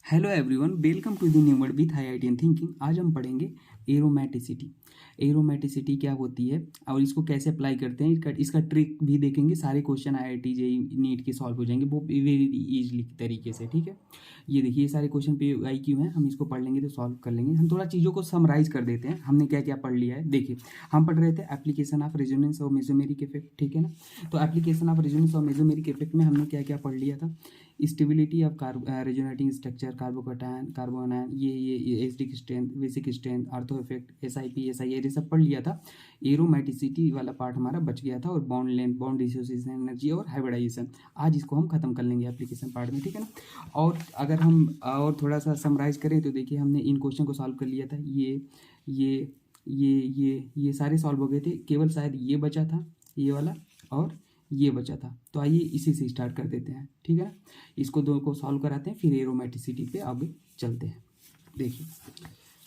Hello everyone, welcome to the new word with IITian thinking. आज हम पढ़ेंगे aromaticity. Aromaticity क्या होती है और इसको कैसे अप्लाई करते हैं, इसका ट्रिक भी देखेंगे। सारे क्वेश्चन IIT JEE नीट के सॉल्व हो जाएंगे वो वेरी इजीली तरीके से। ठीक है, ये देखिए ये सारे क्वेश्चन पे IQ हैं, हम इसको पढ़ लेंगे तो सॉल्व कर लेंगे। हम थोड़ा चीज़ों को समराइज कर देते हैं, हमने क्या क्या पढ़ लिया है। देखिए हम पढ़ रहे थे एप्लीकेशन ऑफ रेजोनेंस और मेसोमेरिक इफेक्ट, ठीक है ना। तो एप्लीकेशन ऑफ रेजोनेंस और मेसोमेरिक इफेक्ट में हमने क्या क्या पढ़ लिया था। Stability of resonating structure, carbocation, carbanion, ये acidic strength, basic strength, ortho effect, SIP, SI, ये सब पढ़ लिया था। एरोमेटिसिटी वाला पार्ट हमारा बच गया था, और bond length, bond dissociation energy और हाइब्रिडाइजेशन। आज इसको हम खत्म कर लेंगे एप्लीकेशन पार्ट में, ठीक है ना। और अगर हम और थोड़ा सा समराइज करें तो देखिए हमने इन क्वेश्चन को सॉल्व कर लिया था। ये ये सारे सॉल्व हो गए थे, केवल शायद ये बचा था, ये वाला, और ये बचा था। तो आइए इसी से स्टार्ट कर देते हैं, ठीक है ना। इसको दोनों को सॉल्व कराते हैं, फिर एरोमेटिसिटी पे आगे चलते हैं। देखिए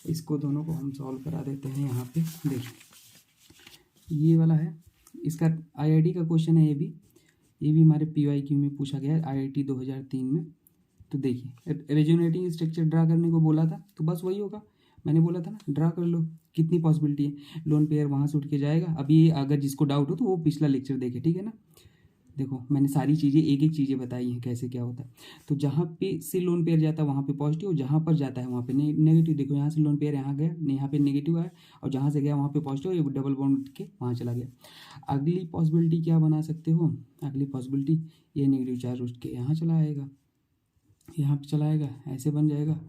इसको दोनों को हम सॉल्व करा देते हैं। यहाँ पे देखिए ये वाला है, इसका IIT का क्वेश्चन है। ये भी हमारे PYQ में पूछा गया है, IIT 2003 में। तो देखिए रेजोनेटिंग स्ट्रक्चर ड्रा करने को बोला था, तो बस वही होगा। मैंने बोला था ना, ड्रा कर लो। कितनी पॉसिबिलिटी है, लोन पेयर वहाँ से उठ के जाएगा। अभी अगर जिसको डाउट हो तो वो पिछला लेक्चर देखे, ठीक है ना। देखो मैंने सारी चीज़ें एक एक चीज़ें बताई हैं कैसे क्या होता है। तो जहाँ पे से लोन पेयर जाता है वहाँ पे पॉजिटिव, जहाँ पर जाता है वहाँ पे नेगेटिव। देखो यहाँ से लोन पेयर यहाँ गया, यहाँ पे नेगेटिव आया, और जहाँ से गया वहाँ पे पॉजिटिव, ये डबल बॉन्ड उठ के वहाँ चला गया। अगली पॉसिबिलिटी क्या बना सकते हो, अगली पॉसिबिलिटी, ये नेगेटिव चार्ज उठ के यहाँ चला आएगा, यहाँ पे चला आएगा, ऐसे बन जाएगा।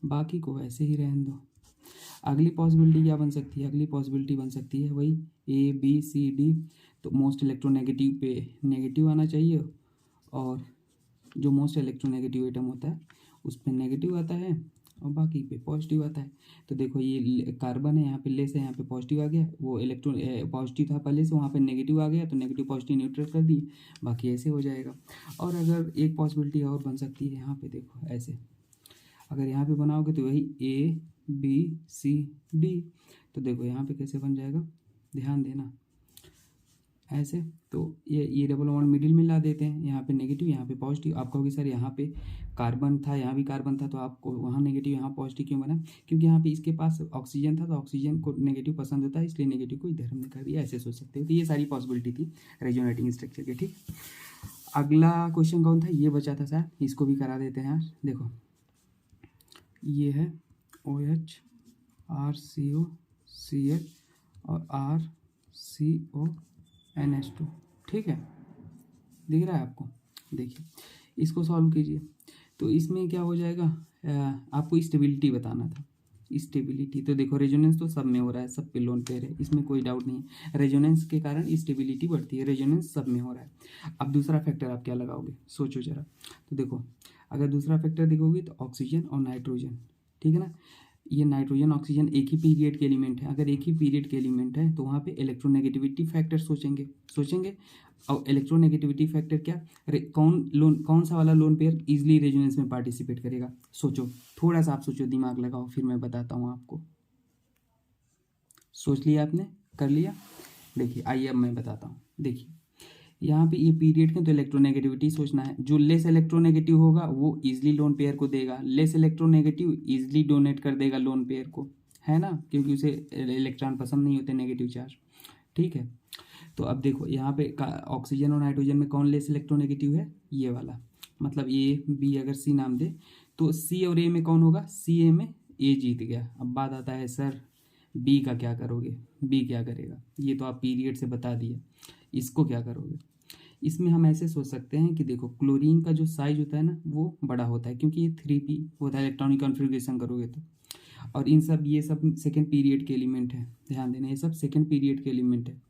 बाकी को ऐसे ही रहने दो। अगली पॉसिबिलिटी क्या बन सकती है, अगली पॉसिबिलिटी बन सकती है वही ABCD। तो मोस्ट इलेक्ट्रोनेगेटिव पे नेगेटिव आना चाहिए, और जो मोस्ट इलेक्ट्रोनेगेटिव एटम होता है उस पर नेगेटिव आता है, और बाकी पे पॉजिटिव आता है। तो देखो ये कार्बन है, यहाँ पे लेस है, यहाँ पे पॉजिटिव आ गया। वो इलेक्ट्रॉन पॉजिटिव था पहले से, वहाँ पे नेगेटिव आ गया, तो नेगेटिव पॉजिटिव न्यूट्रल कर दिए, बाकी ऐसे हो जाएगा। और अगर एक पॉसिबिलिटी और बन सकती है, यहाँ पे देखो ऐसे, अगर यहाँ पे बनाओगे तो वही ABCD। तो देखो यहाँ पे कैसे बन जाएगा, ध्यान देना ऐसे। तो ये डबल बॉन्ड मिडिल में ला देते हैं, यहाँ पे नेगेटिव, यहाँ पे पॉजिटिव। आप कहोगे सर यहाँ पे कार्बन था, यहाँ भी कार्बन था, तो आपको वहाँ नेगेटिव यहाँ पॉजिटिव क्यों बना, क्योंकि यहाँ पे इसके पास ऑक्सीजन था, तो ऑक्सीजन को नेगेटिव पसंद होता है, इसलिए नेगेटिव को इधर हमने कर दिया। ऐसे सोच सकते हो। तो ये सारी पॉसिबिलिटी थी रेजोनेटिंग स्ट्रक्चर की, ठीक। अगला क्वेश्चन कौन था, ये बचा था सर, इसको भी करा देते हैं यार। देखो ये है OH, RCOCl और RCONH2, ठीक है, दिख रहा है आपको। देखिए इसको सॉल्व कीजिए, तो इसमें क्या हो जाएगा, आपको स्टेबिलिटी बताना था। स्टेबिलिटी तो देखो रेजोनेंस तो सब में हो रहा है, सब पे लोन पेयर है, इसमें कोई डाउट नहीं है। रेजोनेंस के कारण स्टेबिलिटी बढ़ती है, रेजोनेंस सब में हो रहा है। अब दूसरा फैक्टर आप क्या लगाओगे, सोचो जरा। तो देखो अगर दूसरा फैक्टर देखोगे तो ऑक्सीजन और नाइट्रोजन, ठीक है ना। ये नाइट्रोजन ऑक्सीजन एक ही पीरियड के एलिमेंट है। अगर एक ही पीरियड के एलिमेंट है तो वहाँ पे इलेक्ट्रोनेगेटिविटी फैक्टर सोचेंगे। और इलेक्ट्रोनेगेटिविटी फैक्टर क्या, कौन सा वाला लोन पेयर इजीली रेजोनेंस में पार्टिसिपेट करेगा। सोचो, थोड़ा सा आप सोचो, दिमाग लगाओ, फिर मैं बताता हूँ आपको। सोच लिया आपने, कर लिया। देखिए आइए अब मैं बताता हूँ। देखिए यहाँ पे ये पीरियड के, तो इलेक्ट्रोनेगेटिविटी सोचना है। जो लेस इलेक्ट्रोनेगेटिव होगा वो इजीली लोन पेयर को देगा, लेस इलेक्ट्रोनेगेटिव इजीली डोनेट कर देगा लोन पेयर को, है ना, क्योंकि उसे इलेक्ट्रॉन पसंद नहीं होते, नेगेटिव चार्ज, ठीक है। तो अब देखो यहाँ पे ऑक्सीजन और नाइट्रोजन में कौन लेस इलेक्ट्रोनेगेटिव है, ये वाला। मतलब A B अगर C नाम दे तो C और A में कौन होगा, CA में A जीत गया। अब बात आता है सर B का क्या करोगे, B क्या करेगा, ये तो आप पीरियड से बता दिए, इसको क्या करोगे। इसमें हम ऐसे सोच सकते हैं कि देखो क्लोरीन का जो साइज होता है ना वो बड़ा होता है, क्योंकि ये 3p होता है इलेक्ट्रॉनिक कॉन्फ़िगरेशन करोगे तो। और ये सब सेकेंड पीरियड के एलिमेंट है, ध्यान देना, ये सब सेकेंड पीरियड के एलिमेंट है।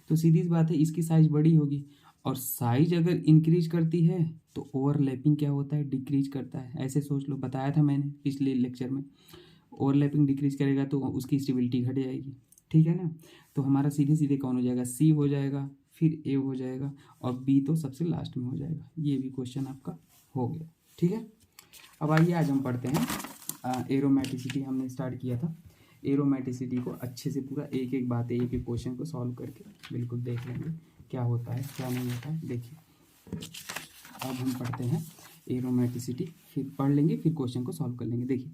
तो सीधी सी बात है, इसकी साइज बड़ी होगी, और साइज अगर इंक्रीज करती है तो ओवरलैपिंग क्या होता है, डिक्रीज करता है। ऐसे सोच लो, बताया था मैंने पिछले लेक्चर में, ओवरलैपिंग डिक्रीज करेगा तो उसकी स्टेबिलिटी घट जाएगी, ठीक है ना। तो हमारा सीधे सीधे कौन हो जाएगा, C हो जाएगा, फिर A हो जाएगा, और B तो सबसे लास्ट में हो जाएगा। ये भी क्वेश्चन आपका हो गया, ठीक है। अब आइए आज हम पढ़ते हैं एरोमेटिसिटी। हमने स्टार्ट किया था एरोमेटिसिटी को अच्छे से, पूरा एक एक बात, एक एक क्वेश्चन को सॉल्व करके बिल्कुल देख लेंगे क्या होता है क्या नहीं होता है। देखिए अब हम पढ़ते हैं एरोमेटिसिटी फिर पढ़ लेंगे, फिर क्वेश्चन को सॉल्व कर लेंगे। देखिए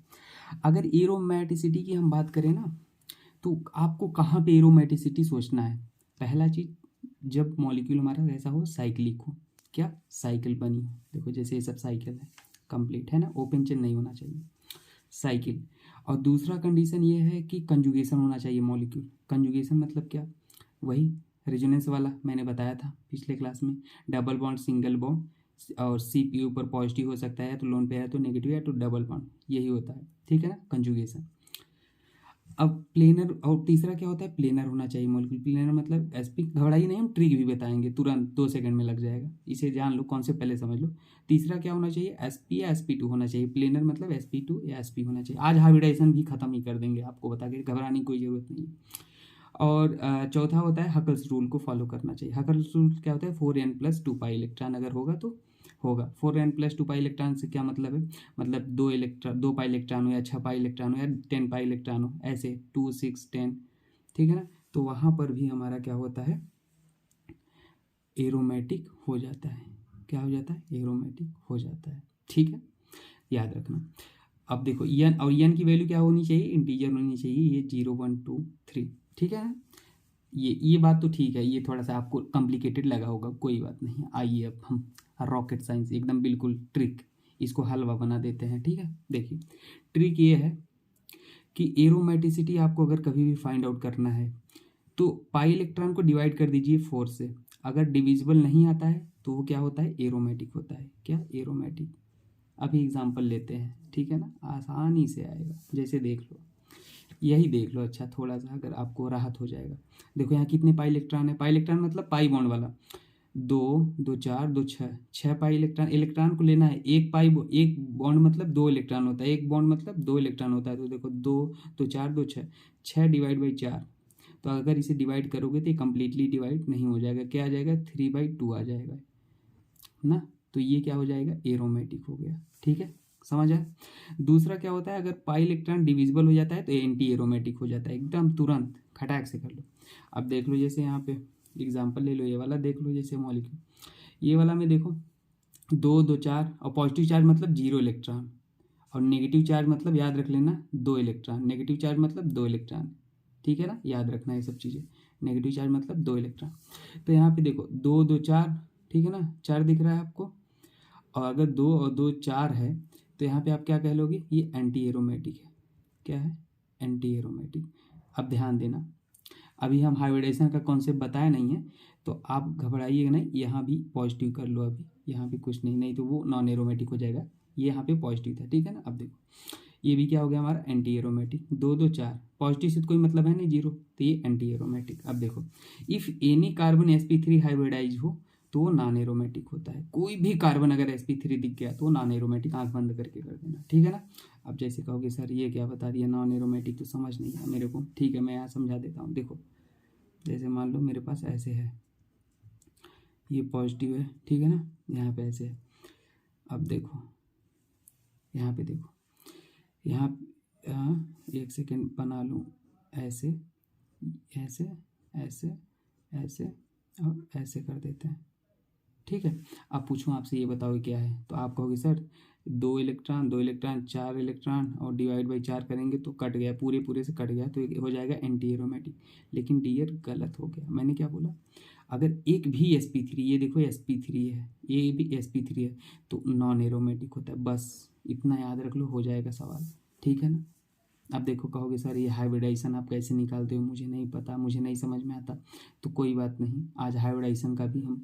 अगर एरोमेटिसिटी की हम बात करें ना, तो आपको कहाँ पे एरोमेटिसिटी सोचना है। पहला चीज़, जब मॉलिक्यूल हमारा ऐसा हो साइक्लिक हो, क्या साइकिल बनी हो, देखो जैसे ये सब साइकिल है, कंप्लीट है ना, ओपन चेन नहीं होना चाहिए, साइकिल। और दूसरा कंडीशन ये है कि कंजुगेशन होना चाहिए मॉलिक्यूल। कंजुगेशन मतलब क्या, वही रेजोनेंस वाला मैंने बताया था पिछले क्लास में, डबल बॉन्ड सिंगल बॉन्ड, और सी पी ऊपर पॉजिटिव हो सकता है, तो लोन पे है तो नेगेटिव है, तो डबल बॉन्ड, यही होता है, ठीक है ना, कंजुगेशन। अब प्लेनर, और तीसरा क्या होता है, प्लेनर होना चाहिए मॉलिक्यूल। प्लेनर मतलब एसपी, घबराइए नहीं, हम ट्रिक भी बताएंगे तुरंत, 2 सेकंड में लग जाएगा, इसे जान लो, कॉन्सेप्ट पहले समझ लो। तीसरा क्या होना चाहिए, एसपी या sp2 होना चाहिए। प्लेनर मतलब sp2 या sp होना चाहिए। आज हाइब्रिडाइजेशन भी खत्म ही कर देंगे आपको बता के, घबराने की कोई ज़रूरत नहीं है। और चौथा होता है हकल्स रूल को फॉलो करना चाहिए। हकल्स रूल क्या होता है, 4n+2 इलेक्ट्रॉन अगर होगा तो होगा। 4n+2 इलेक्ट्रॉन से क्या मतलब है, मतलब 2 पाई इलेक्ट्रॉन हो, या 6 पाई इलेक्ट्रॉन हो, या 10 पाई इलेक्ट्रॉन हो, ऐसे 2, 6, 10, ठीक है ना, तो वहाँ पर भी हमारा क्या होता है, एरोमेटिक हो जाता है। क्या हो जाता है, एरोमेटिक हो जाता है, ठीक है, याद रखना। अब देखो एन, और एन की वैल्यू क्या होनी चाहिए, इंटीजर होनी चाहिए, ये 0, 1, 2, 3, ठीक है ना। ये बात तो ठीक है, ये थोड़ा सा आपको कॉम्प्लिकेटेड लगा होगा, कोई बात नहीं। आइए अब हम रॉकेट साइंस एकदम बिल्कुल ट्रिक, इसको हलवा बना देते हैं, ठीक है। देखिए ट्रिक ये है कि एरोमेटिसिटी आपको अगर कभी भी फाइंड आउट करना है, तो पाई इलेक्ट्रॉन को डिवाइड कर दीजिए 4 से। अगर डिविजिबल नहीं आता है तो वो क्या होता है, एरोमेटिक होता है। क्या, एरोमेटिक। अभी एग्जांपल लेते हैं, ठीक है ना, आसानी से आएगा, जैसे देख लो, यही देख लो, अच्छा थोड़ा सा अगर आपको राहत हो जाएगा। देखो यहाँ कितने पाई इलेक्ट्रॉन है, पाई इलेक्ट्रॉन मतलब पाई बॉन्ड वाला, 2, 2, 4, 2, 6, 6 पाई इलेक्ट्रॉन। इलेक्ट्रॉन को लेना है, एक बॉन्ड मतलब 2 इलेक्ट्रॉन होता है, एक बॉन्ड मतलब 2 इलेक्ट्रॉन होता है। तो देखो 2, 2, 4, 2, 6, 6 डिवाइड बाई 4, तो अगर इसे डिवाइड करोगे तो ये कम्प्लीटली डिवाइड नहीं हो जाएगा, क्या आ जाएगा, 3/2 आ जाएगा ना। तो ये क्या हो जाएगा, एरोमेटिक हो गया, ठीक है, समझ आया। दूसरा क्या होता है, अगर पाई इलेक्ट्रॉन डिविजिबल हो जाता है तो एंटी एरोमेटिक हो जाता है, एकदम तुरंत खटाक से कर लो। अब देख लो, जैसे यहाँ पे एग्जांपल ले लो, ये वाला देख लो, जैसे मॉलिक्यूल ये वाला में देखो 2, 2, 4, और पॉजिटिव चार्ज मतलब 0 इलेक्ट्रॉन, और नेगेटिव चार्ज मतलब याद रख लेना 2 इलेक्ट्रॉन। नेगेटिव चार्ज मतलब 2 इलेक्ट्रॉन, ठीक है ना, याद रखना ये सब चीज़ें। नेगेटिव चार्ज मतलब 2 इलेक्ट्रॉन। तो यहाँ पे देखो 2, 2, 4, ठीक है ना, 4 दिख रहा है आपको, और अगर 2 और 2 4 है, तो यहाँ पे आप क्या कह लोगे, ये एंटी एरोमेटिक है। क्या है, एंटी एरोमेटिक। अब ध्यान देना, अभी हम हाइब्रिडाइजेशन का कॉन्सेप्ट बताया नहीं है, तो आप घबराइएगा नहीं, यहाँ भी पॉजिटिव कर लो, अभी यहाँ पे कुछ नहीं, नहीं तो वो नॉन एरोमेटिक हो जाएगा। ये यहाँ पे पॉजिटिव था, ठीक है ना। अब देखो ये भी क्या हो गया हमारा, एंटी एरोमेटिक। 2, 2, 4, पॉजिटिव से तो कोई मतलब है नहीं, 0, तो ये एंटी एरोमेटिक। अब देखो if any carbon sp3 hybridise हो तो वो नॉन एरोमेटिक होता है। कोई भी कार्बन अगर sp3 दिख गया तो वो नॉन एरोमेटिक, आंख बंद करके कर देना, ठीक है ना। अब जैसे कहोगे सर ये क्या बता दिया, नॉन एरोमेटिक तो समझ नहीं आया मेरे को, ठीक है मैं यहाँ समझा देता हूँ। देखो जैसे मान लो मेरे पास ऐसे है, ये पॉजिटिव है, ठीक है ना, यहाँ पे ऐसे है। अब देखो यहाँ पे देखो, यहाँ एक सेकेंड बना लूँ, ऐसे ऐसे ऐसे ऐसे और ऐसे कर देते हैं, ठीक है। अब पूछूं आपसे, ये बताओ क्या है, तो आप कहोगे सर 2 इलेक्ट्रॉन 2 इलेक्ट्रॉन 4 इलेक्ट्रॉन, और डिवाइड बाई 4 करेंगे तो कट गया, पूरे पूरे से कट गया, तो ये हो जाएगा एंटी एरोमेटिक। लेकिन डियर गलत हो गया, मैंने क्या बोला, अगर एक भी sp3, ये देखो sp3 है, ये भी sp3 है, तो नॉन एरोमेटिक होता है। बस इतना याद रख लो, हो जाएगा सवाल, ठीक है ना। अब देखो कहोगे सर ये हाइब्रिडाइजेशन आप कैसे निकालते हो, मुझे नहीं पता, मुझे नहीं समझ में आता, तो कोई बात नहीं, आज हाइब्रिडाइजेशन का भी हम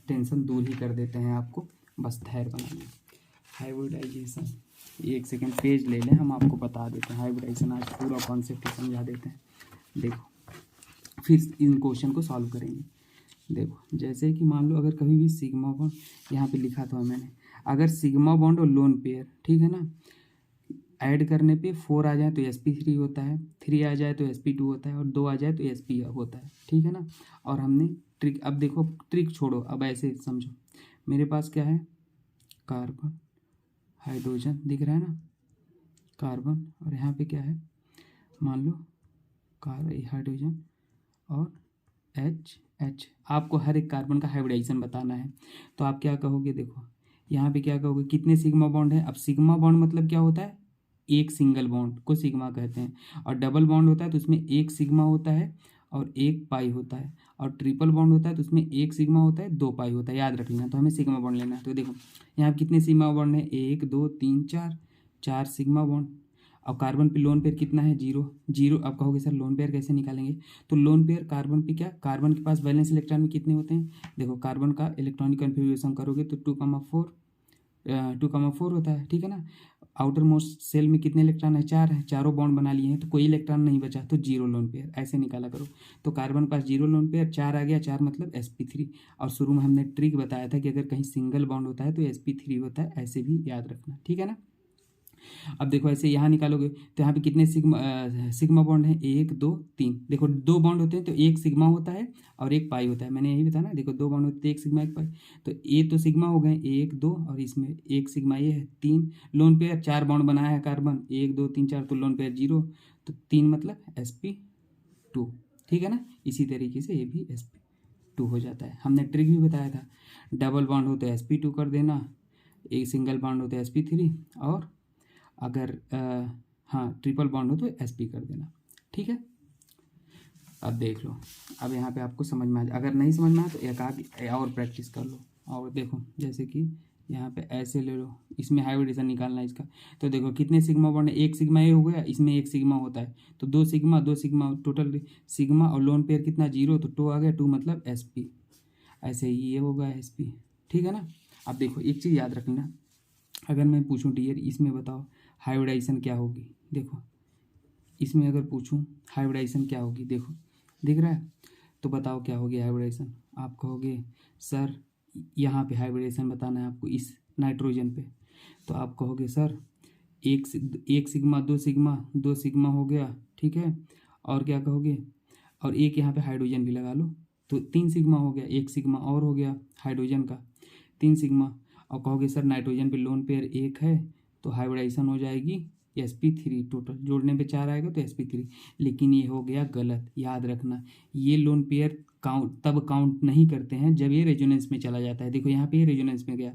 टेंशन दूर ही कर देते हैं आपको, बस धैर्य बनाइए। हाइब्रिडाइजेशन, एक सेकेंड पेज ले लें, हम आपको बता देते हैं हाइब्रिडाइजेशन, आज पूरा कॉन्सेप्ट समझा देते हैं। देखो फिर इन क्वेश्चन को सॉल्व करेंगे। देखो जैसे कि मान लो अगर कभी भी सिग्मा बॉन्ड, यहाँ पे लिखा था मैंने, अगर सिग्मा बॉन्ड और लोन पेयर, ठीक है ना, ऐड करने पे 4 आ जाए तो sp3 होता है, 3 आ जाए तो sp2 होता है, और 2 आ जाए तो sp होता है, ठीक है ना। और हमने ट्रिक, अब देखो ट्रिक छोड़ो, अब ऐसे समझो, मेरे पास क्या है, कार्बन हाइड्रोजन दिख रहा है ना, कार्बन, और यहाँ पे क्या है, मान लो हाइड्रोजन और H। आपको हर एक कार्बन का हाइब्रिडाइजेशन बताना है, तो आप क्या कहोगे, देखो यहाँ पे क्या कहोगे, कितने सिग्मा बॉन्ड है। अब सिग्मा बॉन्ड मतलब क्या होता है, एक सिंगल बॉन्ड को सिग्मा कहते हैं, और डबल बॉन्ड होता है तो उसमें एक सिग्मा होता है और एक पाई होता है, और ट्रिपल बॉन्ड होता है तो उसमें एक सिग्मा होता है, दो पाई होता है, याद रख लेना। तो हमें सिग्मा बॉन्ड लेना है। तो देखो यहाँ पे कितने सिग्मा बॉन्ड है, 1 2 3 4, 4 सिग्मा बॉन्ड। अब कार्बन पे लोन पेयर कितना है, 0 0। अब कहोगे सर लोन पेयर कैसे निकालेंगे, तो लोन पेयर कार्बन पे क्या, कार्बन के पास वैलेंस इलेक्ट्रॉन में कितने होते हैं, देखो कार्बन का इलेक्ट्रॉनिक कन्फिग्रेशन करोगे तो 2,4 होता है, ठीक है ना। आउटर मोस्ट सेल में कितने इलेक्ट्रॉन है, 4 है, चारों बॉन्ड बना लिए हैं तो कोई इलेक्ट्रॉन नहीं बचा, तो 0 लोन पेयर, ऐसे निकाला करो। तो कार्बन पास 0 लोन पेयर, 4 आ गया, 4 मतलब sp3। और शुरू में हमने ट्रिक बताया था कि अगर कहीं सिंगल बॉन्ड होता है तो sp3 होता है, ऐसे भी याद रखना, ठीक है ना। अब देखो ऐसे यहाँ निकालोगे तो यहाँ पे कितने सिग्मा बॉन्ड है, 1 2 3। देखो दो बॉन्ड होते हैं तो एक सिग्मा होता है और एक पाई होता है, मैंने यही बताया ना। देखो दो बॉन्ड होते हैं, एक सिग्मा एक पाई, तो ये तो सिग्मा हो गए 1 2, और इसमें एक सिग्मा ये है 3। लोन पेयर 4 बॉन्ड बनाया है कार्बन, 1 2 3 4, तो लोन पेयर 0, तो 3 मतलब sp2, ठीक है ना। इसी तरीके से ये भी sp2 हो जाता है। हमने ट्रिक भी बताया था, डबल बॉन्ड हो तो sp2 कर देना, एक सिंगल बॉन्ड हो तो sp3, और अगर हाँ ट्रिपल बॉन्ड हो तो sp कर देना, ठीक है। अब देख लो, अब यहाँ पे आपको समझ में आ जाए, अगर नहीं समझ में आए तो एक आध और प्रैक्टिस कर लो। और देखो जैसे कि यहाँ पे ऐसे ले लो, इसमें हाइब्रिडेशन निकालना है इसका। तो देखो कितने सिग्मा बॉन्ड है, एक सिग्मा ये हो गया, इसमें एक सिग्मा होता है तो दो सिग्मा टोटल सिग्मा, और लोन पेयर कितना 0, तो 2 आ गया, 2 मतलब sp। ऐसे ही ये होगा sp, ठीक है ना। अब देखो एक चीज़ याद रखना, अगर मैं पूछूं डियर इसमें बताओ हाइब्रिडाइजेशन क्या होगी, देखो इसमें अगर पूछूं हाइब्रिडाइजेशन क्या होगी, देखो दिख रहा है, तो बताओ क्या होगी हाइब्रिडाइजेशन। आप कहोगे सर यहाँ पे हाइब्रिडेशन बताना है आपको इस नाइट्रोजन पे, तो आप कहोगे सर एक सिग्मा दो सिग्मा हो गया, ठीक है। और क्या कहोगे, और एक यहाँ पे हाइड्रोजन भी लगा लो, तो 3 सिग्मा हो गया, एक सिग्मा और हो गया हाइड्रोजन का, 3 सिग्मा। और कहोगे सर नाइट्रोजन पे लोन पेयर 1 है तो हाइब्रिडाइजेशन हो जाएगी sp3, टोटल जोड़ने पे 4 आएगा तो sp3। लेकिन ये हो गया गलत, याद रखना। ये लोन पेयर तब काउंट नहीं करते हैं जब ये रेजोनेंस में चला जाता है। देखो यहाँ पे ये रेजोनेंस में गया,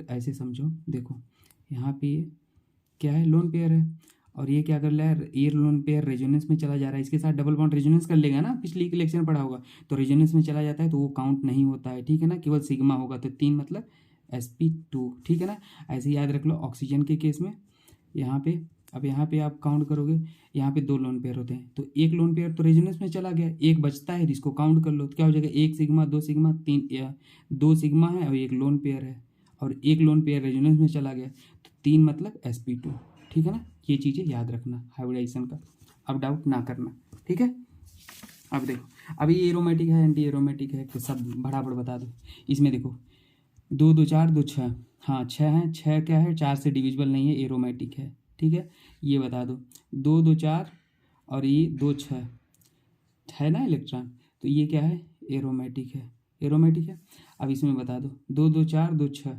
ऐसे समझो, देखो यहाँ पे ये क्या है, लोन पेयर है, और ये क्या कर रहा है, ये लोन पेयर रेजोनेंस में चला जा रहा है, इसके साथ डबल बॉन्ड रेजोनेंस कर लेगा ना, पिछली इलेक्शन पढ़ा होगा, तो रेजोनेंस में चला जाता है तो वो काउंट नहीं होता है, ठीक है ना। केवल सिग्मा होगा, तो 3 मतलब sp2, ठीक है ना। ऐसे याद रख लो ऑक्सीजन के केस में। यहाँ पे अब यहाँ पे आप काउंट करोगे, यहाँ पे 2 लोन पेयर होते हैं, तो एक लोन पेयर तो रेजोनेंस में चला गया, एक बचता है जिसको काउंट कर लो, तो क्या हो जाएगा, 1 सिग्मा 2 सिग्मा 3 या 2 सिग्मा है और एक लोन पेयर है, और एक लोन पेयर रेजोनेंस में चला गया, तो 3 मतलब sp2, ठीक है ना। ये चीज़ें याद रखना हाइब्रिडाइजेशन का, अब डाउट ना करना, ठीक है। अब देखो अभी एरोमेटिक है एंटी एरोमेटिक है तो सब बराबर बता दो। इसमें देखो 2 2 4 2 6, हाँ 6 है, 6 क्या है, 4 से डिविजिबल नहीं है, एरोमेटिक है, ठीक है। ये बता दो 2 2 4 और ये 2 6 है ना इलेक्ट्रॉन, तो ये क्या है, एरोमेटिक है, एरोमेटिक है। अब इसमें बता दो 2 2 4 2 6,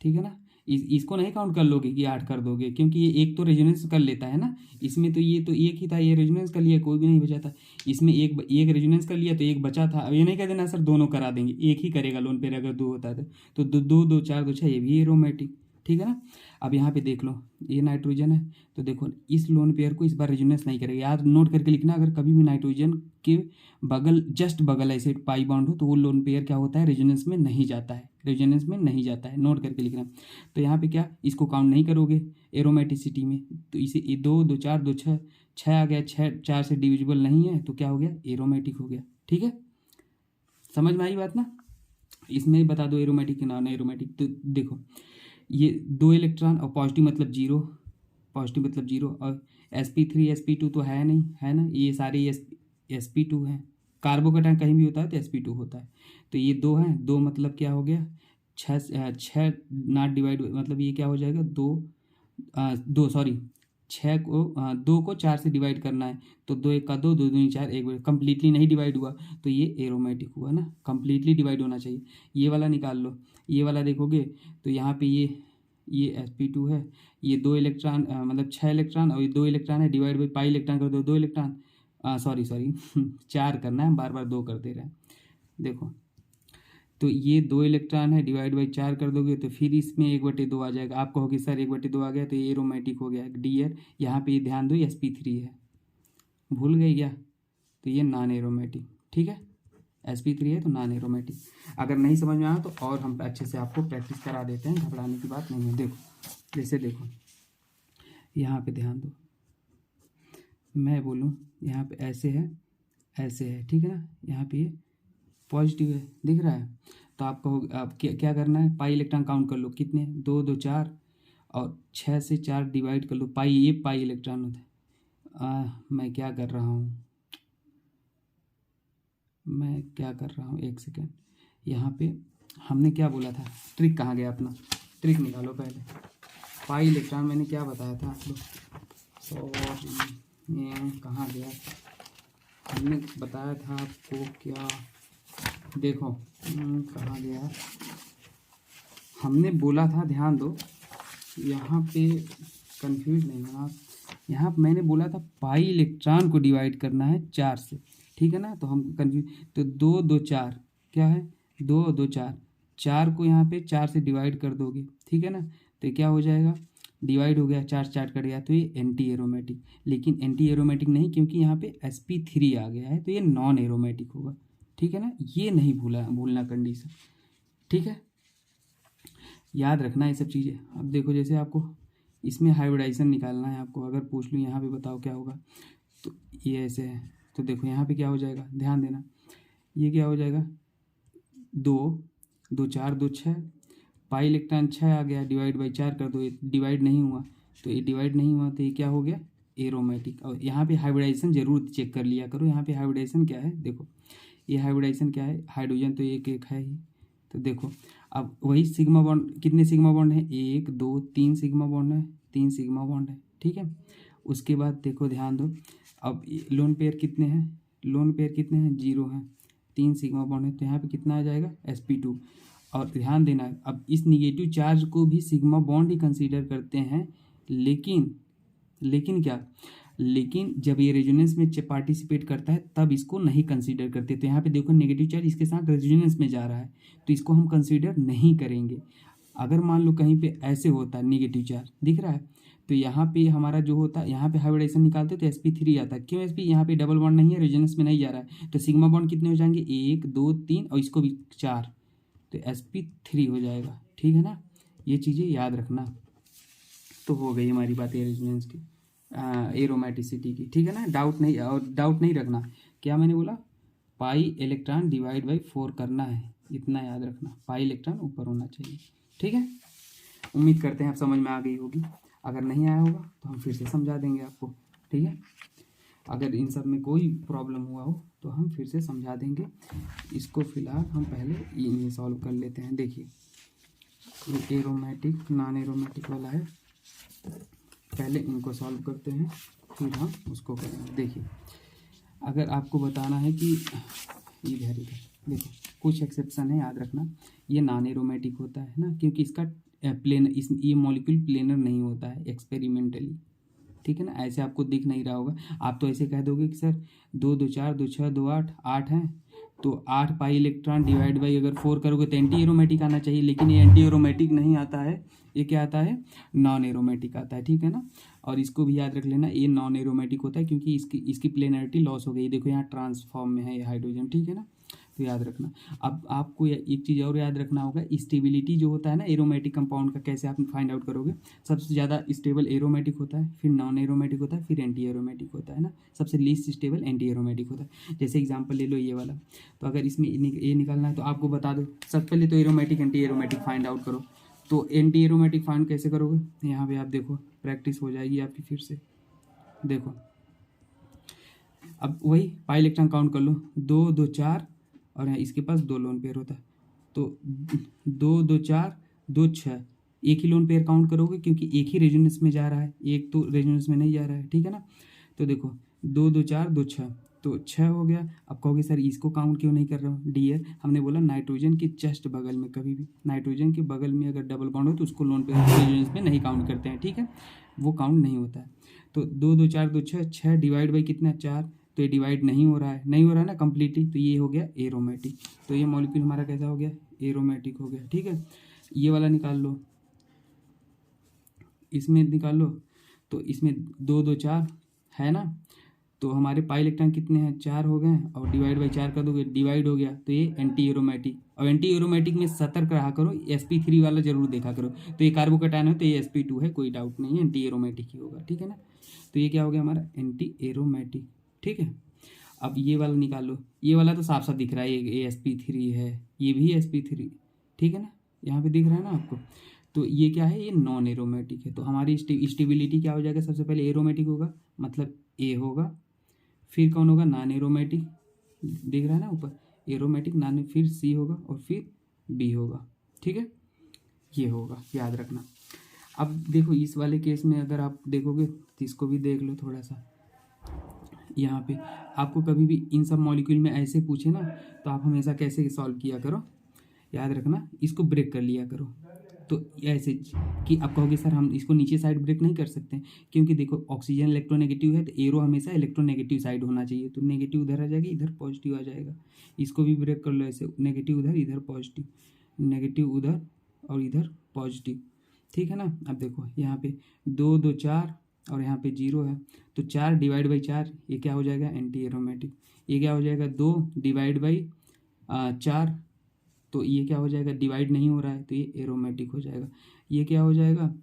ठीक है ना। इसको नहीं काउंट कर लोगे कि 8 कर दोगे, क्योंकि ये एक तो रेजोनेंस कर लेता है ना, इसमें तो ये तो एक ही था, ये रेजोनेंस कर लिया, कोई भी नहीं बचा था। इसमें एक रेजोनेंस कर लिया तो एक बचा था। अब ये नहीं कह देना सर दोनों करा देंगे, एक ही करेगा लोन पेयर अगर 2 होता है तो 2 2 4 2 6 ये भी एरोमेटिक, ठीक है ना। अब यहाँ पे देख लो ये नाइट्रोजन है, तो देखो इस लोन पेयर को इस बार रेजोनेंस नहीं करेगा, याद नोट करके लिखना। अगर कभी भी नाइट्रोजन के बगल जस्ट बगल ऐसे पाई बॉन्ड हो तो वो लोन पेयर क्या होता है, रेजोनेंस में नहीं जाता है, रेजोनेंस में नहीं जाता है, नोट करके लिखना। तो यहाँ पे क्या इसको काउंट नहीं करोगे एरोमेटिसिटी में, तो इसे 2 2 4 2 6, 6 आ गया, 6 4 से डिविजिबल नहीं है तो क्या हो गया, एरोमेटिक हो गया, ठीक है। समझ में आई बात ना। इसमें बता दो एरोमेटिक के नॉन एरोमेटिक। तो देखो ये 2 इलेक्ट्रॉन और पॉजिटिव मतलब 0, पॉजिटिव मतलब 0, और sp3 sp2 तो है नहीं, है ना, ये सारे sp2 हैं। कार्बोकैटायन कहीं भी होता है तो sp2 होता है, तो ये 2 हैं, 2 मतलब क्या हो गया, 6 नॉट डिवाइड, मतलब ये क्या हो जाएगा, 2 सॉरी 6 को 2 को 4 से डिवाइड करना है, तो 2 1 का 2, 2 2 4 1, कंप्लीटली नहीं डिवाइड हुआ तो ये एरोमेटिक हुआ ना, कंप्लीटली डिवाइड होना चाहिए। ये वाला निकाल लो, ये वाला देखोगे तो यहाँ पे ये sp2 है, ये 2 इलेक्ट्रॉन मतलब 6 इलेक्ट्रॉन, और ये 2 इलेक्ट्रॉन है, डिवाइड बाई पाई इलेक्ट्रॉन कर दो, 2 इलेक्ट्रॉन, सॉरी 4 करना है, बार बार 2 कर दे रहे हैं। देखो तो ये 2 इलेक्ट्रॉन है, डिवाइड बाई 4 कर दोगे तो फिर इसमें 1/2 आ जाएगा। आप कहोगे सर 1/2 आ गया तो ये एरोमेटिक हो गया। डियर यहाँ पे ध्यान दो sp3 है, भूल गई क्या? तो ये नॉन एरोमेटिक, ठीक है। sp3 है तो नॉन एरोमेटिक। अगर नहीं समझ में आया तो और हम अच्छे से आपको प्रैक्टिस करा देते हैं, घबराने की बात नहीं है। देखो जैसे देखो यहाँ पे ध्यान दो, मैं बोलूँ यहाँ पे ऐसे है, ऐसे है, ठीक है ना। यहाँ पे ये पॉजिटिव है, दिख रहा है। तो आप कहो आप क्या करना है, पाई इलेक्ट्रॉन काउंट कर लो, कितने 2 2 4 और 6 से 4 डिवाइड कर लो। पाई, ये पाई इलेक्ट्रॉन होता है। मैं क्या कर रहा हूँ, एक सेकेंड। यहाँ पे हमने क्या बोला था, ट्रिक कहाँ गया अपना, ट्रिक निकालो पहले। पाई इलेक्ट्रॉन मैंने क्या बताया था आप लोग, सॉरी ये कहाँ गया, हमने बताया था आपको क्या, देखो कहाँ गया, हमने बोला था, ध्यान दो यहाँ पे, कंफ्यूज नहीं होना। यहाँ मैंने बोला था पाई इलेक्ट्रॉन को डिवाइड करना है 4 से, ठीक है ना। तो हम कंफ्यूज, तो 2 2 4 क्या है, 2 2 4, 4 को यहाँ पे 4 से डिवाइड कर दोगे, ठीक है ना। तो क्या हो जाएगा, डिवाइड हो गया, 4 4 कट गया, तो ये एंटी एरोमेटिक। लेकिन एंटी एरोमेटिक नहीं, क्योंकि यहाँ पे sp3 आ गया है, तो ये नॉन एरोमेटिक होगा, ठीक है ना। ये नहीं भूलना कंडीशन, ठीक है, याद रखना ये सब चीज़ें। अब देखो जैसे आपको इसमें हाइब्रिडाइजेशन निकालना है, आपको अगर पूछ लूँ यहाँ पे बताओ क्या होगा, तो ये ऐसे है। तो देखो यहाँ पे क्या हो जाएगा, ध्यान देना, ये क्या हो जाएगा, 2 2 4 2 6, पाई इलेक्ट्रॉन 6 आ गया, डिवाइड बाई 4 कर दो, ये डिवाइड नहीं हुआ, तो ये डिवाइड नहीं हुआ तो ये क्या हो गया, एरोमेटिक। और यहाँ पे हाइब्रिडाइजेशन जरूर चेक कर लिया करो, यहाँ पे हाइब्रिडाइजेशन क्या है, देखो ये हाइब्रिडाइजेशन क्या है, हाइड्रोजन तो एक एक है ही। तो देखो अब वही सिग्मा बॉन्ड, कितने सिग्मा बॉन्ड है, 1 2 3 सिग्मा बॉन्ड है, 3 सिग्मा बॉन्ड है, ठीक है। उसके बाद देखो ध्यान दो, अब लोन पेयर कितने हैं, लोन पेयर कितने हैं, 0 हैं, 3 सिग्मा बॉन्ड है, तो यहाँ पे कितना आ जाएगा, sp2। और ध्यान देना, अब इस निगेटिव चार्ज को भी सिग्मा बॉन्ड ही कंसीडर करते हैं, लेकिन क्या, लेकिन जब ये रेजोनेंस में पार्टिसिपेट करता है तब इसको नहीं कंसीडर करते। तो यहाँ पे देखो नेगेटिव चार्ज इसके साथ रेजोनेंस में जा रहा है, तो इसको हम कंसीडर नहीं करेंगे। अगर मान लो कहीं पे ऐसे होता है नेगेटिव चार्ज दिख रहा है, तो यहाँ पे हमारा जो होता है, यहाँ पे हाइब्रिडाइजेशन निकालते तो sp3 आता है। क्यों sp, यहाँ पे डबल बॉन्ड नहीं है, रेजोनेंस में नहीं जा रहा है, तो सिग्मा बॉन्ड कितने हो जाएंगे, 1 2 3 और इसको भी 4, तो sp3 हो जाएगा, ठीक है ना। ये चीज़ें याद रखना। तो हो गई हमारी बात रेजोनेंस की, एरोमेटिसिटी की, ठीक है ना। डाउट नहीं रखना, क्या मैंने बोला, पाई इलेक्ट्रॉन डिवाइड बाई 4 करना है, इतना याद रखना, पाई इलेक्ट्रॉन ऊपर होना चाहिए, ठीक है। उम्मीद करते हैं आप समझ में आ गई होगी, अगर नहीं आया होगा तो हम फिर से समझा देंगे आपको, ठीक है। अगर इन सब में कोई प्रॉब्लम हुआ हो तो हम फिर से समझा देंगे। इसको फिलहाल हम पहले इन्हें सॉल्व कर लेते हैं। देखिए ये एरोमेटिक नॉन एरोमेटिक वाला है, पहले इनको सॉल्व करते हैं फिर हम उसको करेंगे। देखिए अगर आपको बताना है कि इधर देखो कुछ एक्सेप्शन है, याद रखना, ये नॉन एरोमेटिक होता है ना, क्योंकि इसका ये मॉलिक्यूल प्लेनर नहीं होता है एक्सपेरिमेंटली, ठीक है ना। ऐसे आपको दिख नहीं रहा होगा, आप तो ऐसे कह दोगे कि सर 2 2 4 2 6 2 8 8 हैं, तो 8 पाई इलेक्ट्रॉन डिवाइड बाई अगर 4 करोगे तो एंटी एरोमेटिक आना चाहिए, लेकिन ये एंटी एरोमेटिक नहीं आता है, ये क्या आता है, नॉन एरोमेटिक आता है, ठीक है ना। और इसको भी याद रख लेना, ये नॉन एरोमेटिक होता है क्योंकि इसकी प्लेनरिटी लॉस हो गई। देखो यहाँ ट्रांसफॉर्म में है ये हाइड्रोजन, ठीक है ना, तो याद रखना। अब आपको एक चीज़ और याद रखना होगा, स्टेबिलिटी जो होता है ना एरोमेटिक कंपाउंड का, कैसे आप फाइंड आउट करोगे, सबसे ज़्यादा स्टेबल एरोमेटिक होता है, फिर नॉन एरोमेटिक होता है, फिर एंटी एरोमेटिक होता है ना, सबसे लीस्ट स्टेबल एंटी एरोमेटिक होता है। जैसे एग्जांपल ले लो ये वाला, तो अगर इसमें ये निकालना है तो आपको बता दो, सबसे पहले तो aromatic anti aromatic find out करो। तो एंटी एरोमेटिक फाइंड कैसे करोगे, यहाँ पे आप देखो प्रैक्टिस हो जाएगी आपकी फिर से। देखो अब वही पाई इलेक्ट्रॉन काउंट कर लो, 2 2 4 और इसके पास 2 लोन पेयर होता है, तो 2 2 4 2 6, एक ही लोन पेयर काउंट करोगे क्योंकि एक ही रेजोनेंस में जा रहा है, एक तो रेजोनेंस में नहीं जा रहा है, ठीक है ना। तो देखो 2 2 4 2 6, तो 6 हो गया। अब कहोगे सर इसको काउंट क्यों नहीं कर रहा हूँ, डियर हमने बोला नाइट्रोजन के जस्ट बगल में, कभी भी नाइट्रोजन के बगल में अगर डबल बॉन्ड हो तो उसको लोन पेयर रेजोनेंस में नहीं काउंट करते हैं, ठीक है, वो काउंट नहीं होता है। तो 2 2 4 2 6, 6 डिवाइड बाई कितना 4, तो ये डिवाइड नहीं हो रहा है ना कंप्लीटली, तो ये हो गया एरोमेटिक। तो ये मॉलिक्यूल हमारा कैसा हो गया, एरोमेटिक हो गया, ठीक है। ये वाला निकाल लो, इसमें निकाल लो, तो इसमें 2 2 4 है ना, तो हमारे पाई इलेक्ट्रॉन कितने हैं, 4 हो गए, और डिवाइड बाई 4 कर दोगे, डिवाइड हो गया, तो ये एंटी एरोमेटिक। और एंटी एरोमेटिक में सतर्क रहा करो, sp3 वाला जरूर देखा करो। तो ये कार्बोकैटायन है तो ये sp2 है, कोई डाउट नहीं है, एंटी एरोमेटिक ही होगा, ठीक है ना। तो ये क्या हो गया हमारा एंटी एरोमेटिक, ठीक है। अब ये वाला निकाल लो, ये वाला तो साफ साफ दिख रहा है, ये sp3 है, ये भी sp3, ठीक है ना, यहाँ पे दिख रहा है ना आपको। तो ये क्या है, ये नॉन एरोमेटिक है। तो हमारी स्टेबिलिटी क्या हो जाएगा, सबसे पहले एरोमेटिक होगा, मतलब ए होगा, फिर कौन होगा, नॉन एरोमेटिक, दिख रहा है ना ऊपर, एरोमेटिक नॉन, फिर सी होगा और फिर बी होगा, ठीक है, ये होगा, याद रखना। अब देखो इस वाले केस में अगर आप देखोगे तो इसको भी देख लो थोड़ा सा। यहाँ पे आपको कभी भी इन सब मॉलिक्यूल में ऐसे पूछे ना, तो आप हमेशा कैसे सॉल्व किया करो, याद रखना, इसको ब्रेक कर लिया करो। तो ऐसे कि आप कहोगे सर हम इसको नीचे साइड ब्रेक नहीं कर सकते, क्योंकि देखो ऑक्सीजन इलेक्ट्रोनेगेटिव है, तो एरो हमेशा इलेक्ट्रोनेगेटिव साइड होना चाहिए, तो नेगेटिव उधर आ जाएगी, इधर पॉजिटिव आ जाएगा। इसको भी ब्रेक कर लो ऐसे, नेगेटिव उधर, इधर पॉजिटिव, नेगेटिव उधर और इधर पॉजिटिव, ठीक है ना। अब देखो यहाँ पे 2 2 4 और यहाँ पे 0 है, तो 4 डिवाइड बाई 4 ये क्या हो जाएगा, एंटी एरोमेटिक। ये क्या हो जाएगा, 2 डिवाइड बाई 4, तो ये क्या हो जाएगा, डिवाइड नहीं हो रहा है, तो ये एरोमेटिक हो जाएगा। ये क्या हो जाएगा,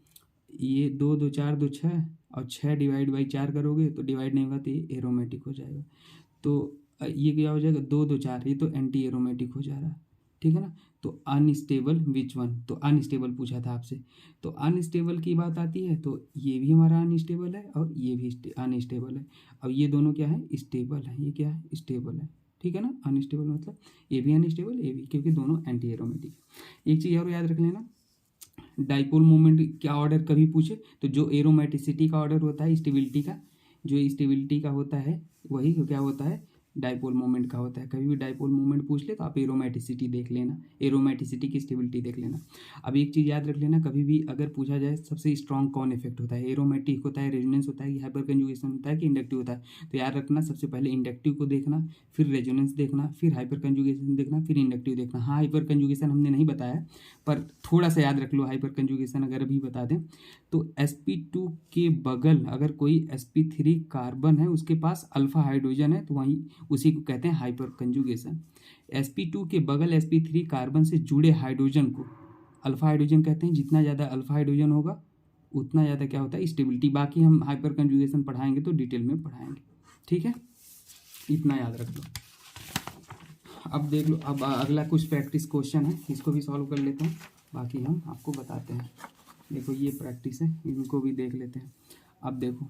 ये 2 2 4 2 6, और 6 डिवाइड बाई 4 करोगे तो डिवाइड नहीं होगा, तो ये एरोमेटिक हो जाएगा। तो ये क्या हो जाएगा, 2 2 4, ये तो एंटी एरोमेटिक हो जा रहा है, ठीक है ना। तो अनस्टेबल विच वन, तो अनस्टेबल पूछा था आपसे, तो अनस्टेबल की बात आती है, तो ये भी हमारा अनस्टेबल है और ये भी अनस्टेबल है। अब ये दोनों क्या है, स्टेबल है, ये क्या है, स्टेबल है, ठीक है ना। अनस्टेबल मतलब ये भी अनस्टेबल, ये भी, क्योंकि दोनों एंटी एरोमेटिक। एक चीज़ और याद रख लेना, डाइपोल मोमेंट क्या ऑर्डर कभी पूछे तो जो एरोमेटिसिटी का ऑर्डर होता है, स्टेबिलिटी का, जो स्टेबिलिटी का होता है वही क्या होता है, डाइपोल मोमेंट का होता है। कभी भी डाइपोल मोमेंट पूछ ले तो आप एरोमेटिसिटी देख लेना, एरोमेटिसिटी की स्टेबिलिटी देख लेना। अब एक चीज़ याद रख लेना, कभी भी अगर पूछा जाए सबसे स्ट्रॉन्ग कौन इफेक्ट होता है, एरोमेटिक होता है, रेजोनेंस होता है, हाइपर कंजुगेशन होता है कि इंडक्टिव होता है, तो याद रखना सबसे पहले इंडक्टिव को देखना, फिर रेजोनेंस देखना, फिर हाइपर कंजुगेशन देखना, फिर इंडक्टिव देखना। हाँ हाइपर कंजुगेशन हमने नहीं बताया, पर थोड़ा सा याद रख लो, हाइपर कंजुगेशन अगर अभी बता दें तो sp2 के बगल अगर कोई sp3 कार्बन है, उसके पास अल्फा हाइड्रोजन है, तो वहीं उसी को कहते हैं हाइपर कंजुगेशन। sp2 के बगल sp3 कार्बन से जुड़े हाइड्रोजन को अल्फा हाइड्रोजन कहते हैं। जितना ज़्यादा अल्फा हाइड्रोजन होगा उतना ज़्यादा क्या होता है, स्टेबिलिटी। बाकी हम हाइपर कंजुगेशन पढ़ाएंगे तो डिटेल में पढ़ाएंगे, ठीक है, इतना याद रख लो। अब देख लो, अब अगला कुछ प्रैक्टिस क्वेश्चन है, इसको भी सॉल्व कर लेते हैं, बाकी हम आपको बताते हैं। देखो ये प्रैक्टिस है, इनको भी देख लेते हैं। अब देखो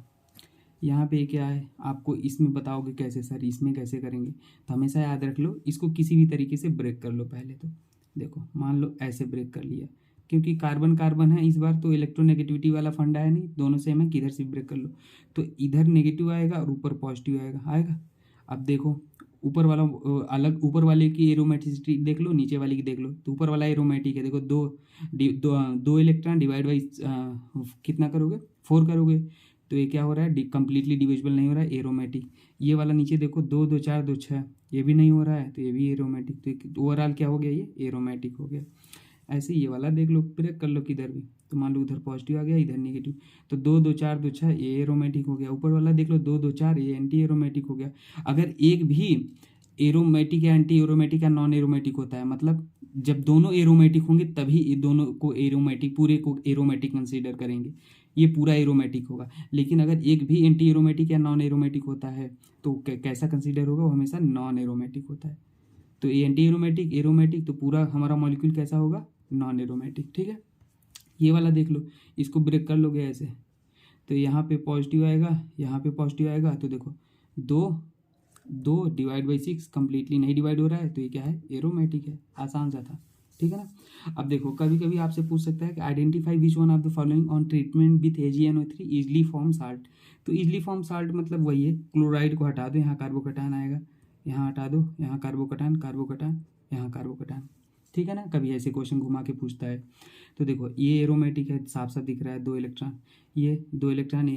यहाँ पे क्या है, आपको इसमें बताओगे कैसे सर, इसमें कैसे करेंगे, तो हमेशा याद रख लो, इसको किसी भी तरीके से ब्रेक कर लो। पहले तो देखो मान लो ऐसे ब्रेक कर लिया, क्योंकि कार्बन कार्बन है इस बार, तो इलेक्ट्रोनेगेटिविटी वाला फंडा है नहीं, दोनों सेम है, किधर से ब्रेक कर लो, तो इधर नेगेटिव आएगा और ऊपर पॉजिटिव आएगा। अब देखो ऊपर वाला अलग, ऊपर वाले की एरोमेटिसिटी देख लो, नीचे वाले की देख लो, तो ऊपर वाला एरोमेटिक है, देखो दो इलेक्ट्रॉन डिवाइड बाई कितना करोगे, 4 करोगे, तो ये क्या हो रहा है, कंप्लीटली डिविजिबल नहीं हो रहा है, एरोमेटिक। ये वाला नीचे देखो 2 2 4 2 6, ये भी नहीं हो रहा है, तो ये भी एरोमेटिक, तो ओवरऑल क्या हो गया, ये एरोमेटिक हो गया। ऐसे ये वाला देख लो, ब्रेक कर लो किधर भी, तो मान लो उधर पॉजिटिव आ गया, इधर नेगेटिव, तो 2 2 4 2 6 ये एरोमेटिक हो गया। ऊपर वाला देख लो 2 2 4 ये एंटी एरोमेटिक हो गया। अगर एक भी एरोमेटिक या एंटी एरोमेटिक या नॉन एरोमेटिक होता है, मतलब जब दोनों एरोमेटिक होंगे तभी ये दोनों को एरोमेटिक, पूरे को एरोमेटिक कंसीडर करेंगे, ये पूरा एरोमेटिक होगा। लेकिन अगर एक भी एंटी एरोमेटिक या नॉन एरोमेटिक होता है तो कैसा कंसीडर होगा, वो हमेशा नॉन एरोमेटिक होता है। तो ये एंटी एरोमेटिक, एरोमेटिक, तो पूरा हमारा मॉलिक्यूल कैसा होगा, नॉन एरोमेटिक, ठीक है। ये वाला देख लो, इसको ब्रेक कर लोगे ऐसे, तो यहाँ पे पॉजिटिव आएगा, यहाँ पे पॉजिटिव आएगा, तो देखो 2 डिवाइड बाई 6 कंप्लीटली नहीं डिवाइड हो रहा है, तो ये क्या है, एरोमेटिक है, आसान सा था, ठीक है ना। अब देखो कभी कभी आपसे पूछ सकता है कि identify which one of the following on treatment with AgNO3 easily form salt. तो इजली फॉर्म साल्ट मतलब वही है, क्लोराइड को हटा दो, यहाँ कार्बोकटायन आएगा, यहाँ हटा दो, यहाँ कार्बोकटायन, कार्बोकटायन, यहाँ कार्बोकटायन, ठीक है ना। कभी ऐसे क्वेश्चन घुमा के पूछता है। तो देखो ये एरोमेटिक है, साफ साफ दिख रहा है, 2 इलेक्ट्रॉन, ये 2 इलेक्ट्रॉन,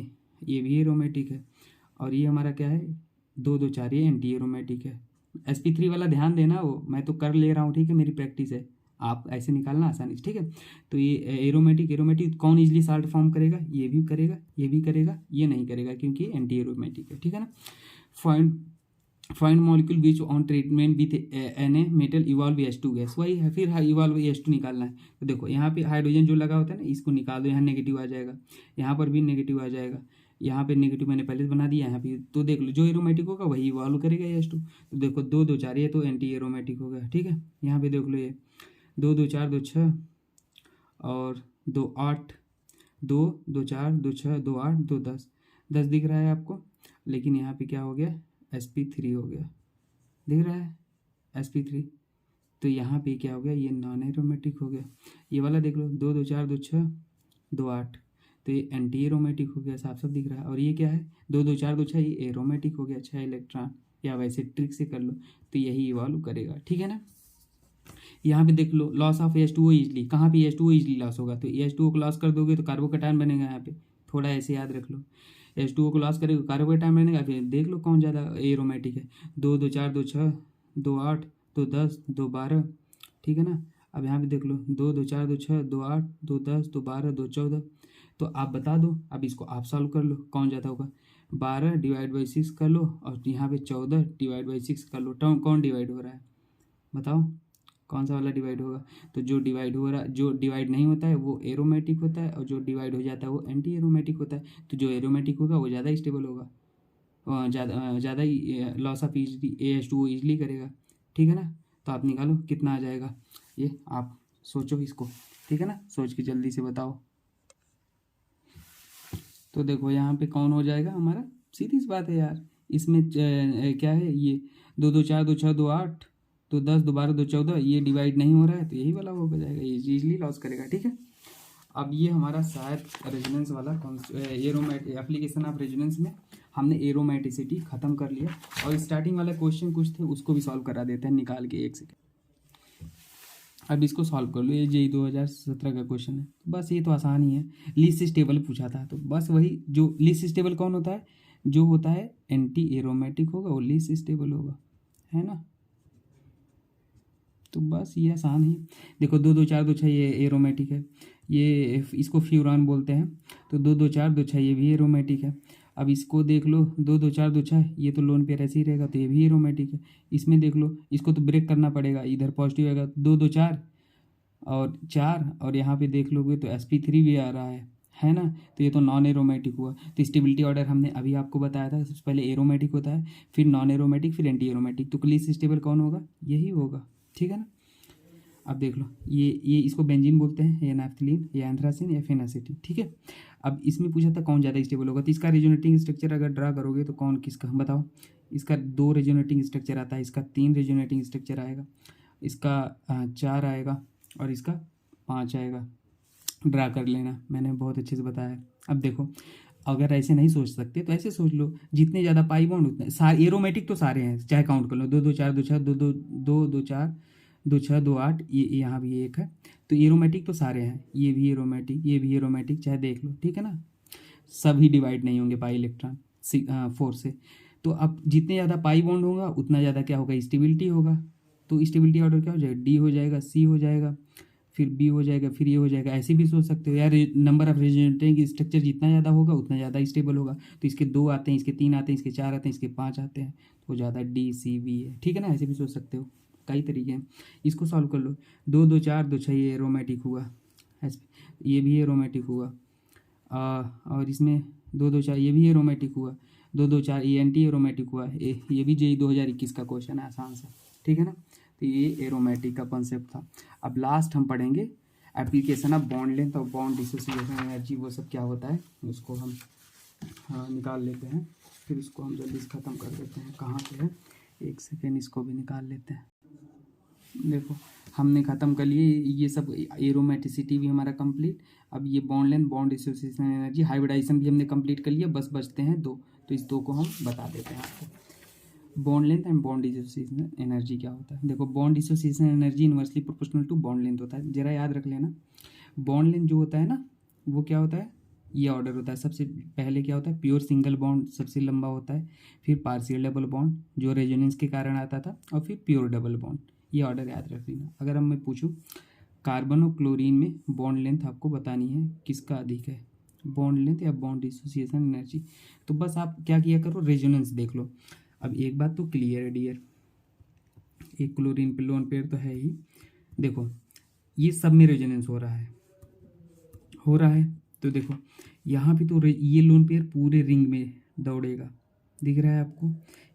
ये भी एरोमेटिक है, और ये हमारा क्या है, 2 2 4 ये एंटी एरोमेटिक है। sp3 वाला ध्यान देना, वो मैं तो कर ले रहा हूँ, ठीक है, मेरी प्रैक्टिस है, आप ऐसे निकालना आसानी से, ठीक है। तो ये एरोमेटिक कौन इजली साल्ट फॉर्म करेगा, ये भी करेगा, ये भी करेगा, ये नहीं करेगा क्योंकि एंटी एरोमेटिक है, ठीक है ना। Find molecule which on treatment with Na metal evolve H2 gas, वही है, फिर इवॉल्व H2 निकालना है। तो देखो यहाँ पे हाइड्रोजन जो लगा होता है ना, इसको निकाल दो, यहाँ नेगेटिव आ जाएगा, यहाँ पर भी नेगेटिव आ जाएगा, यहाँ पे नेगेटिव मैंने पहले बना दिया, यहाँ पे तो देख लो जो एरोमेटिक होगा वही इवॉल्व करेगा H2। तो देखो 2 2 4 ये तो एंटी एरोमेटिक हो गया, ठीक है। यहाँ पे देख लो ये 2 2 4 2 6 और 2 8, 2 2 4 2 6 2 8 2 10 10 दिख रहा है आपको, लेकिन यहाँ पे क्या हो गया, sp3 हो गया, दिख रहा है sp3। तो यहाँ पे क्या हो गया, ये नॉन एरोमेटिक हो गया। ये वाला देख लो 2 2 4 2 6 2 8, तो ये एंटी एरोमेटिक हो गया, साफ साफ दिख रहा है। और ये क्या है 2 2 4 2 6, ये एरोमेटिक हो गया, 6 इलेक्ट्रॉन, या वैसे ट्रिक से कर लो तो यही इवॉल्व करेगा, ठीक है ना। यहाँ पे देख लो लॉस ऑफ H2O इजली, कहाँ पे H2O इजली लॉस होगा, तो H2O को लॉस कर दोगे तो कार्बोकैटायन बनेगा, यहाँ पे थोड़ा ऐसे याद रख लो, H2O को लॉस करेगा कार्बोकैटायन बनेगा। फिर देख लो कौन ज़्यादा एरोमेटिक है, 2 2 4 2 6 2 8 2 10 2 12, ठीक है ना। अब यहाँ पे देख लो 2 2 4 2 6 2 8 2 10 2 12 2 14, तो आप बता दो, अब इसको आप सॉल्व कर लो कौन ज़्यादा होगा, 12 डिवाइड बाई 6 कर लो, और यहाँ पे 14 डिवाइड बाई 6 कर लो। टर्म कौन डिवाइड हो रहा है बताओ, कौन सा वाला डिवाइड होगा, तो जो डिवाइड हो रहा, जो डिवाइड नहीं होता है वो एरोमेटिक होता है, और जो डिवाइड हो जाता है वो एंटी एरोमेटिक होता है। तो जो एरोमेटिक होगा वो ज़्यादा स्टेबल होगा, ज़्यादा ही लॉस ऑफ H2O ईजली करेगा, ठीक है ना। तो आप निकालो कितना आ जाएगा, ये आप सोचो इसको, ठीक है ना, सोच के जल्दी से बताओ। तो देखो यहाँ पे कौन हो जाएगा हमारा, सीधी सी बात है यार, इसमें क्या है, ये 2 2 4 2 6 2 8 तो 10 2 12 2 14, ये डिवाइड नहीं हो रहा है तो यही वाला हो जाएगा, ये इजीली लॉस करेगा, ठीक है। अब ये हमारा शायद रेजोनेंस वाला एप्लीकेशन ऑफ रेजोनेंस में हमने एरोमेटिसिटी खत्म कर लिया, और स्टार्टिंग वाला क्वेश्चन कुछ थे उसको भी सॉल्व करा देते हैं निकाल के, एक सेकेंड। अब इसको सॉल्व कर लो, ये JEE 2017 का क्वेश्चन है, बस ये तो आसान ही है, लीस्ट स्टेबल पूछा था, तो बस वही, जो लीस्ट स्टेबल कौन होता है, जो होता है एंटी एरोमेटिक होगा वो लीस्ट स्टेबल होगा, है ना। तो बस ये आसान ही, देखो 2 2 4 2 6 ये एरोमेटिक है, ये इसको फ्यूरान बोलते हैं, तो 2 2 4 2 6 ये भी एरोमेटिक है। अब इसको देख लो 2 2 4 2 6, ये तो लोन पेयर ऐसे ही रहेगा, तो ये भी एरोमेटिक है। इसमें देख लो, इसको तो ब्रेक करना पड़ेगा, इधर पॉजिटिव आएगा 2 2 4 और 4, और यहाँ पे देख लोगे तो sp3 भी आ रहा है ना, तो ये तो नॉन एरोमेटिक हुआ। तो स्टेबिलिटी ऑर्डर हमने अभी आपको बताया था, सबसे पहले एरोमेटिक होता है, फिर नॉन एरोमेटिक, फिर एंटी एरोमेटिक, तो लीस्ट स्टेबल कौन होगा, यही होगा, ठीक है ना। अब देख लो ये इसको बेंजीन बोलते हैं, या नैफ्थलीन, या एंथ्रासिन, या फेनासिटिन, ठीक है। अब इसमें पूछा था कौन ज़्यादा स्टेबल होगा, तो इसका रेजोनेटिंग स्ट्रक्चर अगर ड्रा करोगे तो कौन किसका बताओ, इसका 2 रेजोनेटिंग स्ट्रक्चर आता है, इसका 3 रेजोनेटिंग स्ट्रक्चर आएगा, इसका 4 आएगा, और इसका 5 आएगा। ड्रा कर लेना, मैंने बहुत अच्छे से बताया। अब देखो अगर ऐसे नहीं सोच सकते तो ऐसे सोच लो, जितने ज़्यादा पाई बॉन्ड उतने सारे एरोमेटिक तो सारे हैं, चाहे काउंट कर लो 2 2 4 2 6 2 2 2 2 4 2 6 2 8, ये यहाँ भी एक है, तो एरोमेटिक तो सारे हैं, ये भी एरोमेटिक, ये भी एरोमेटिक, चाहे देख लो, ठीक है ना। सभी डिवाइड नहीं होंगे पाई इलेक्ट्रॉन 4 से, तो अब जितने ज़्यादा पाई बॉन्ड होगा उतना ज़्यादा क्या होगा, स्टेबिलिटी होगा। तो स्टेबिलिटी ऑर्डर क्या हो जाएगा, D हो जाएगा, C हो जाएगा, फिर B हो जाएगा, फिर ये हो जाएगा। ऐसे भी सोच सकते हो यार, नंबर ऑफ रेजोनेटिंग स्ट्रक्चर जितना ज़्यादा होगा उतना ज़्यादा स्टेबल होगा, तो इसके 2 आते हैं, इसके 3 आते हैं, इसके 4 आते हैं, इसके 5 आते हैं, तो ज़्यादा D, C, V है, ठीक है ना। ऐसे भी सोच सकते हो, कई तरीके हैं। इसको सॉल्व कर लो, 2 2 4 2 6 ये एरोमेटिक हुआ, ये भी एरोमेटिक हुआ, और इसमें 2 2 4 ये भी एरोमेटिक हुआ, 2 2 4 ये एंटी एरोमेटिक हुआ, ये भी JEE 2021 का क्वेश्चन है, आसान सा, ठीक है ना। तो ये एरोमेटिक का कॉन्सेप्ट था। अब लास्ट हम पढ़ेंगे एप्लीकेशन ऑफ बॉन्ड लेंथ और बॉन्ड डिसोसिएशन एनर्जी, वो सब क्या होता है उसको हम निकाल लेते हैं, फिर इसको हम जल्दी से ख़त्म कर देते हैं। कहाँ पे है, एक सेकेंड, इसको भी निकाल लेते हैं। देखो हमने ख़त्म कर लिए ये सब, एरोमेटिसिटी भी हमारा कंप्लीट। अब ये bond length, bond dissociation energy, hybridization भी हमने कंप्लीट कर लिया, बस बचते हैं 2, तो इस 2 को हम बता देते हैं आपको। Bond length and bond dissociation energy क्या होता है, देखो bond dissociation energy inversely proportional to bond length होता है, जरा याद रख लेना। बॉन्ड लेंथ जो होता है ना, वो क्या होता है, ये ऑर्डर होता है। सबसे पहले क्या होता है, प्योर सिंगल बॉन्ड सबसे लंबा होता है, फिर पार्शियल डबल बॉन्ड जो रेजोनेंस के कारण आता था, और फिर प्योर डबल बॉन्ड, ये ऑर्डर याद रख लेना। अगर हम मैं पूछूँ कार्बन और क्लोरीन में बॉन्ड लेंथ आपको बतानी है किसका अधिक है, बॉन्ड लेंथ या बॉन्ड डिसोसिएशन एनर्जी। तो बस आप क्या किया करो, रेजोनेंस देख लो। अब एक बात तो क्लियर है डियर, एक क्लोरीन पे लोन पेयर तो है ही, देखो ये सब में रेजोनेंस हो रहा है। तो देखो यहाँ पे तो ये लोन पेयर पूरे रिंग में दौड़ेगा, दिख रहा है आपको,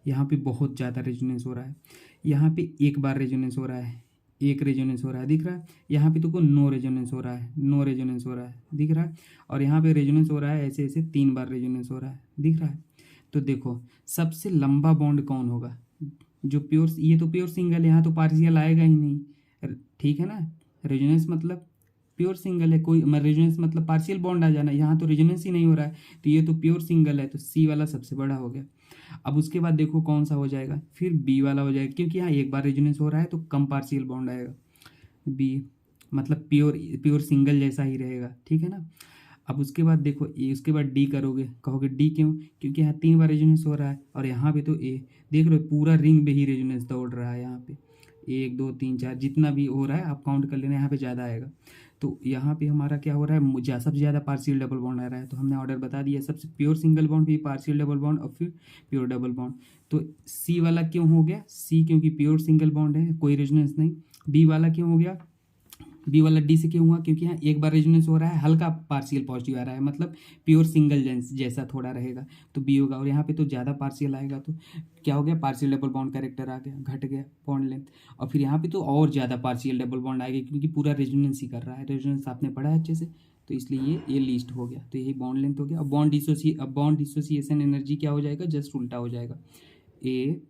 यहाँ पे बहुत ज़्यादा रेजोनेंस हो रहा है, यहाँ पे एक बार रेजोनेंस हो रहा है, एक रेजोनेंस हो रहा है, दिख रहा है, यहाँ पे तो को नो रेजोनेंस हो रहा है, नो रेजोनेंस हो रहा है, दिख रहा है, और यहाँ पे रेजोनेंस हो रहा है ऐसे ऐसे 3 बार रेजोनेंस हो रहा है, दिख रहा है। तो देखो सबसे लंबा बॉन्ड कौन होगा, जो प्योर, ये तो प्योर सिंगल है, यहाँ तो पार्शियल आएगा ही नहीं, ठीक है ना, रेजोनेंस मतलब प्योर सिंगल है, कोई रेजोनेंस मतलब पार्शियल बॉन्ड आ जाना, यहाँ तो रेजोनेंस ही नहीं हो रहा है, तो ये तो प्योर सिंगल है, तो सी वाला सबसे बड़ा हो गया। अब उसके बाद देखो कौन सा हो जाएगा, फिर बी वाला हो जाएगा, क्योंकि यहाँ एक बार रेजोनेंस हो रहा है तो कम पार्शियल बॉन्ड आएगा, बी मतलब प्योर प्योर सिंगल जैसा ही रहेगा, ठीक है ना। अब उसके बाद देखो ए, उसके बाद डी करोगे, कहोगे डी क्यों, क्योंकि यहाँ 3 बार रेजोनेंस हो रहा है, और यहाँ पे तो ए, देख लो पूरा रिंग में ही रेजोनेंस दौड़ रहा है, यहाँ पे 1 2 3 4 जितना भी हो रहा है आप काउंट कर लेना, यहाँ पे ज़्यादा आएगा। तो यहाँ पे हमारा क्या हो रहा है, सबसे ज़्यादा पार्शियल डबल बॉन्ड आ रहा है, तो हमने ऑर्डर बता दिया, सबसे प्योर सिंगल बॉन्ड, फिर पार्शियल डबल बॉन्ड, और फिर प्योर डबल बॉन्ड। तो सी वाला क्यों हो गया, सी क्योंकि प्योर सिंगल बॉन्ड है, कोई रेजोनेंस नहीं। बी वाला क्यों हो गया, बी वाला डी से क्यों हुआ, क्योंकि यहाँ एक बार रेजोनेंस हो रहा है, हल्का पार्शियल पॉजिटिव आ रहा है, मतलब प्योर सिंगल जैसा थोड़ा रहेगा, तो बी होगा। और यहाँ पे तो ज़्यादा पार्शियल आएगा, तो क्या हो गया, पार्शियल डबल बॉन्ड कैरेक्टर आ गया, घट गया बॉन्ड लेंथ। और फिर यहाँ पे तो और ज़्यादा पार्शियल डबल बॉन्ड आएगा, क्योंकि पूरा रेजोनेंस ही कर रहा है, रेजोनेंस आपने पढ़ा है अच्छे से, तो इसलिए ये लिस्ट हो गया, तो यही बॉन्ड लेंथ हो गया। अब बॉन्ड डिसोसिएशन एनर्जी क्या हो जाएगा, जस्ट उल्टा हो जाएगा, ए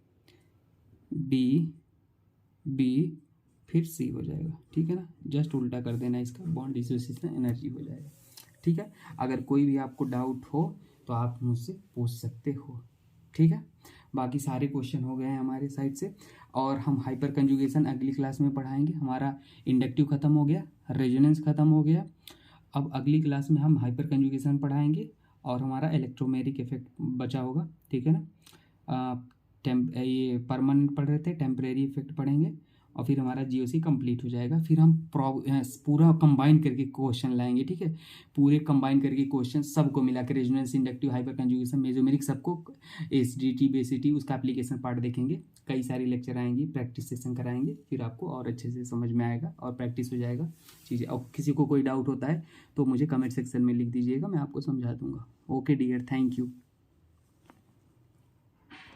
डी बी फिर सी हो जाएगा, ठीक है ना, जस्ट उल्टा कर देना इसका, बॉन्ड डिसोसिएशन एनर्जी हो जाएगा, ठीक है। अगर कोई भी आपको डाउट हो तो आप मुझसे पूछ सकते हो, ठीक है। बाकी सारे क्वेश्चन हो गए हैं हमारे साइड से, और हम हाइपर कंजुगेशन अगली क्लास में पढ़ाएंगे। हमारा इंडक्टिव ख़त्म हो गया, रेजोनेंस ख़त्म हो गया, अब अगली क्लास में हम हाइपर कंजुगेशन पढ़ाएंगे, और हमारा इलेक्ट्रोमैग्नेटिक इफेक्ट बचा होगा, ठीक है ना। ये परमानेंट पढ़ रहे थे, टेम्परेरी इफेक्ट पढ़ेंगे, और फिर हमारा जीओसी कंप्लीट हो जाएगा। फिर हम पूरा कंबाइन करके क्वेश्चन लाएंगे, ठीक है, पूरे कंबाइन करके क्वेश्चन सबको मिला के, resonance, inductive, hyper conjugation, mesomeric, सबको, एसडीटी बेसिटी, उसका एप्लीकेशन पार्ट देखेंगे, कई सारे लेक्चर आएंगे, प्रैक्टिस सेशन कराएंगे, फिर आपको और अच्छे से समझ में आएगा और प्रैक्टिस हो जाएगा चीज़ें। और किसी को कोई डाउट होता है तो मुझे कमेंट सेक्शन में लिख दीजिएगा, मैं आपको समझा दूंगा। Okay dear, thank you.